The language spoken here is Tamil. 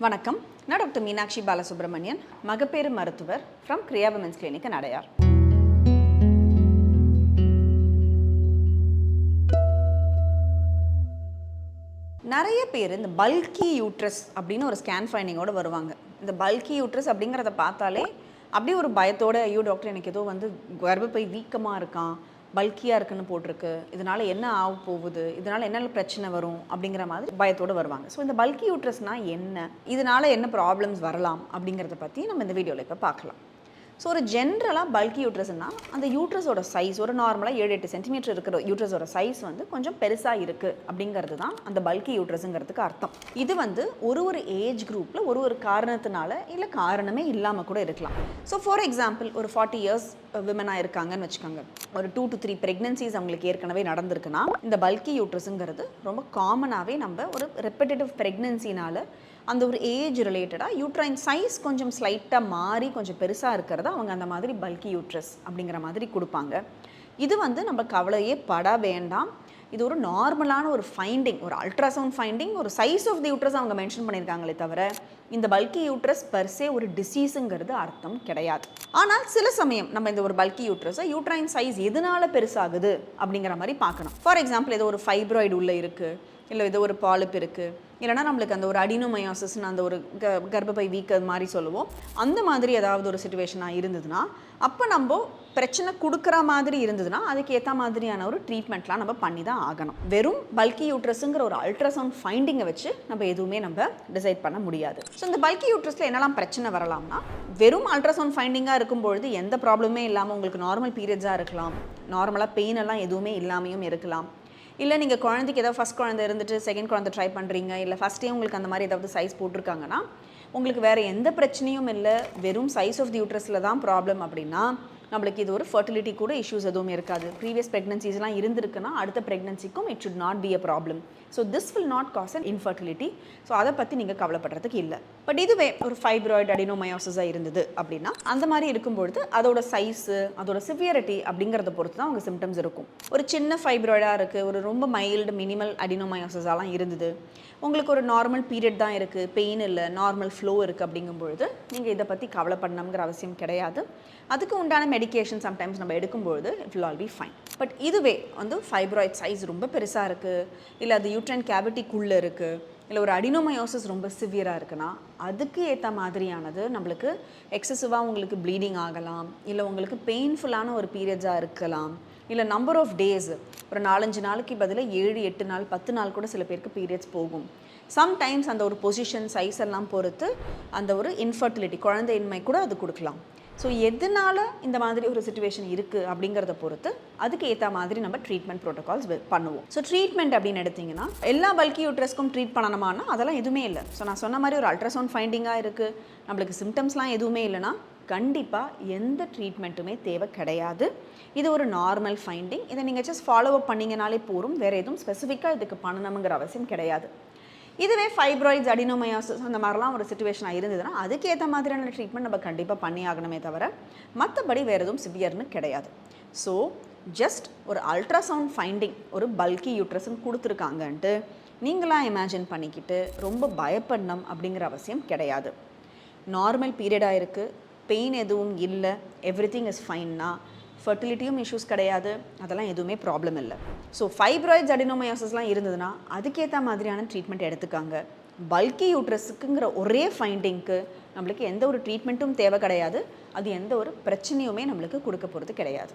வணக்கம். நான் டாக்டர் மீனாட்சி பாலசுப்ரமணியன், மகப்பேறு மருத்துவர் ஃப்ரம் கிரியா விமென்ஸ் கிளினிக் இன் அடையார். நிறைய பேர் இந்த பல்கி யூட்ரஸ் அப்படின்னு ஒரு ஸ்கேன் ஃபைண்டிங்கோடு வருவாங்க. இந்த பல்கி யூட்ரஸ் அப்படிங்கிறத பார்த்தாலே அப்படியே ஒரு பயத்தோடு, ஐயோ டாக்டர் எனக்கு ஏதோ கர்ப்பப்பை வீக்கமாக இருக்கான், பல்கியாக இருக்குன்னு போட்டிருக்கு, இதனால் என்ன ஆக போகுது, இதனால் என்னென்ன பிரச்சனை வரும் அப்படிங்கிற மாதிரி பயத்தோடு வருவாங்க. ஸோ இந்த பல்கி யூட்ரஸ்னால் என்ன, இதனால் என்ன ப்ராப்ளம்ஸ் வரலாம் அப்படிங்கிறத பற்றி நம்ம இந்த வீடியோவில் இப்போ பார்க்கலாம். ஸோ ஒரு ஜென்ரலாக பல்கி யூட்ரஸ்னால் அந்த யூட்ரஸோட சைஸ் ஒரு நார்மலாக 7-8 சென்டிமீட்டர் இருக்கிற யூட்ரஸோட சைஸ் கொஞ்சம் பெருசாக இருக்குது அப்படிங்கிறது தான் அந்த பல்கி யூட்ரஸுங்கிறதுக்கு அர்த்தம். இது ஒரு ஏஜ் குரூப்பில் ஒரு காரணத்தினால இல்லை காரணமே இல்லாமல் கூட இருக்கலாம். ஸோ ஃபார் எக்ஸாம்பிள் ஒரு 40 இயர்ஸ் விமனாக இருக்காங்கன்னு வச்சுக்கோங்க, ஒரு 2 to 3 ப்ரெக்னன்சிஸ் அவங்களுக்கு ஏற்கனவே நடந்திருக்குன்னா இந்த பல்கி யூட்ரஸுங்கிறது ரொம்ப காமனாகவே நம்ம ஒரு ரெப்பிட்டேட்டிவ் ப்ரெக்னன்சினால் அந்த ஒரு ஏஜ் ரிலேட்டடாக யூட்ரைன் சைஸ் கொஞ்சம் ஸ்லைட்டாக மாறி கொஞ்சம் பெருசாக இருக்கிறத அவங்க அந்த மாதிரி பல்கி யூட்ரஸ் அப்படிங்கிற மாதிரி கொடுப்பாங்க. இது நம்ம கவலையே பட வேண்டாம். இது ஒரு நார்மலான ஒரு ஃபைண்டிங், ஒரு அல்ட்ராசவுண்ட் ஃபைண்டிங், ஒரு சைஸ் ஆஃப் தி யூட்ரஸ் அவங்க மென்ஷன் பண்ணியிருக்காங்களே தவிர இந்த பல்கி யூட்ரஸ் பர்சே ஒரு டிசீஸுங்கிறது அர்த்தம் கிடையாது. ஆனால் சில சமயம் நம்ம இந்த ஒரு பல்கி யூட்ரஸை யூட்ரைன் சைஸ் எதனால பெருசாகுது அப்படிங்கிற மாதிரி பார்க்கணும். ஃபார் எக்ஸாம்பிள் ஏதோ ஒரு ஃபைப்ராய்டு உள்ளே இருக்குது, இல்லை ஏதோ ஒரு பாலிப் இருக்குது, இல்லைனா நம்மளுக்கு அந்த ஒரு அடினோமயோசிஸ்ன்னு அந்த ஒரு கர்ப்பப்பை வீக்க மாதிரி சொல்லுவோம், அந்த மாதிரி ஏதாவது ஒரு சிச்சுவேஷனாக இருந்ததுன்னா அப்போ நம்ம பிரச்சனை கொடுக்குற மாதிரி இருந்ததுன்னா அதுக்கு ஏற்ற மாதிரியான ஒரு ட்ரீட்மெண்ட்லாம் நம்ம பண்ணி தான் ஆகணும். வெறும் பல்கி யூட்ரஸுங்கிற ஒரு அல்ட்ராசவுண்ட் ஃபைண்டிங்கை வச்சு நம்ம எதுவுமே நம்ம டிசைட் பண்ண முடியாது. ஸோ இந்த பல்கி யூட்ரஸில் என்னெல்லாம் பிரச்சனை வரலாம்னா, வெறும் அல்ட்ராசவுண்ட் ஃபைண்டிங்காக இருக்கும்பொழுது எந்த ப்ராப்ளமே இல்லாமல் உங்களுக்கு நார்மல் பீரியட்ஸாக இருக்கலாம், நார்மலாக பெயின் எல்லாம் எதுவுமே இல்லாமையும் இருக்கலாம். இல்லை நீங்கள் குழந்தைக்கு ஏதாவது ஃபஸ்ட் குழந்தை இருந்துட்டு செகண்ட் குழந்தை ட்ரை பண்ணுறீங்க, இல்லை ஃபஸ்ட்டே உங்களுக்கு அந்த மாதிரி ஏதாவது சைஸ் போட்டிருக்காங்கன்னா உங்களுக்கு வேறு எந்த பிரச்சனையும் இல்லை, வெறும் சைஸ் ஆஃப் தி யூட்ரஸில் தான் ப்ராப்ளம் அப்படின்னா நம்மளுக்கு இது ஒரு ஃபர்டிலிட்டி கூட இஷ்யூஸ் எதுவும் இருக்காது. ப்ரீவியஸ் ப்ரெக்னன்சிஸ்லாம் இருந்திருக்குன்னா அடுத்த ப்ரெக்னன்சிக்கும் it should not be a problem. So this will not cause an infertility. So அதை பற்றி நீங்கள் கவலைப்படுறதுக்கு இல்லை. பட் இதுவே ஒரு ஃபைப்ராய்டு அடினோமயோசிஸாக இருந்தது அப்படின்னா அந்த மாதிரி இருக்கும்பொழுது அதோட சைஸு அதோட சிவியரிட்டி அப்படிங்கிறத பொறுத்து தான் அவங்க சிம்டம்ஸ் இருக்கும். ஒரு சின்ன ஃபைப்ராய்டாக இருக்குது, ஒரு ரொம்ப மைல்டு மினிமல் அடினோமயோசிஸாலாம் இருந்தது, உங்களுக்கு ஒரு நார்மல் பீரியட் தான் இருக்குது, பெயின் இல்லை, நார்மல் ஃப்ளோ இருக்குது அப்படிங்கும்பொழுது நீங்கள் இதை பற்றி கவலைப்படணுங்கிற அவசியம் கிடையாது. அதுக்கு உண்டான மெடிக்கேஷன் சம்டைம்ஸ் நம்ம எடுக்கும்பொழுது it will all B fine. But இதுவே ஃபைப்ராய்ட் சைஸ் ரொம்ப பெருசாக இருக்குது, இல்லை அது யூட்ரைன் கேவிட்டிக்குள்ளே இருக்குது, இல்லை ஒரு அடினோமயோசிஸ் ரொம்ப சிவியராக இருக்குன்னா அதுக்கு ஏற்ற மாதிரியானது நம்மளுக்கு எக்ஸசிவாக உங்களுக்கு ப்ளீடிங் ஆகலாம், இல்லை உங்களுக்கு பெயின்ஃபுல்லான ஒரு பீரியட்ஸாக இருக்கலாம், இல்லை நம்பர் ஆஃப் டேஸ் ஒரு 4-5 நாளைக்கு பதிலாக 7-8 நாள் 10 நாள் கூட சில பேருக்கு பீரியட்ஸ் போகும். சம்டைம்ஸ் அந்த ஒரு பொசிஷன் சைஸ் எல்லாம் பொறுத்து அந்த ஒரு இன்ஃபர்டிலிட்டி குழந்தையின்மை கூட அது கொடுக்கலாம். ஸோ எதனால் இந்த மாதிரி ஒரு சிச்சுவேஷன் இருக்குது அப்படிங்கிறத பொறுத்து அதுக்கு ஏற்ற மாதிரி நம்ம ட்ரீட்மெண்ட் ப்ரோட்டோகால்ஸ் பண்ணுவோம். ஸோ ட்ரீட்மெண்ட் அப்படின்னு எடுத்திங்கன்னா எல்லா பல்கி யூட்ரஸ்க்கும் ட்ரீட் பண்ணணுமானா அதெல்லாம் எதுவுமே இல்லை. ஸோ நான் சொன்ன மாதிரி ஒரு அல்ட்ராசவுண்ட் ஃபைண்டிங்காக இருக்குது, நம்மளுக்கு சிம்டம்ஸ்லாம் எதுவுமே இல்லைன்னா கண்டிப்பாக எந்த ட்ரீட்மெண்ட்டுமே தேவை கிடையாது. இது ஒரு நார்மல் ஃபைண்டிங், இதை நீங்கள் ஜஸ்ட் ஃபாலோ அப் பண்ணிங்கனாலே போகும், வேறு எதுவும் ஸ்பெசிஃபிக்காக இதுக்கு பண்ணணுங்கிற அவசியம் கிடையாது. இதுவே ஃபைப்ராய்ட்ஸ் அடினோமயோசிஸ் அந்த மாதிரிலாம் ஒரு சிச்சுவேஷனாக இருந்ததுன்னா அதுக்கேற்ற மாதிரியான ட்ரீட்மெண்ட் நம்ம கண்டிப்பாக பண்ணி ஆகணுமே தவிர மற்றபடி வேறு எதுவும் சிவியர்னு கிடையாது. ஸோ ஜஸ்ட் ஒரு அல்ட்ராசவுண்ட் ஃபைண்டிங் ஒரு பல்கி யூட்ரஸ்ன்னு கொடுத்துருக்காங்கன்ட்டு நீங்களாம் இமேஜின் பண்ணிக்கிட்டு ரொம்ப பயப்படணும் அப்படிங்கிற அவசியம் கிடையாது. நார்மல் பீரியடாக இருக்குது, பெயின் எதுவும் இல்லை, எவ்ரிதிங் இஸ் ஃபைன்னா, ஃபர்டிலிட்டியும் இஷ்யூஸ் கிடையாது, அதெல்லாம் எதுவுமே ப்ராப்ளம் இல்லை. ஸோ ஃபைப்ராய்ட்ஸ் அடினோமயோசிஸ்லாம் இருந்ததுன்னா அதுக்கேற்ற மாதிரியான ட்ரீட்மெண்ட் எடுத்துக்காங்க. பல்கி யூட்ரஸுக்குங்கிற ஒரே ஃபைண்டிங்க்கு நம்மளுக்கு எந்த ஒரு ட்ரீட்மெண்ட்டும் தேவை கிடையாது, அது எந்த ஒரு பிரச்சனையுமே நம்மளுக்கு கொடுக்க போகிறது கிடையாது.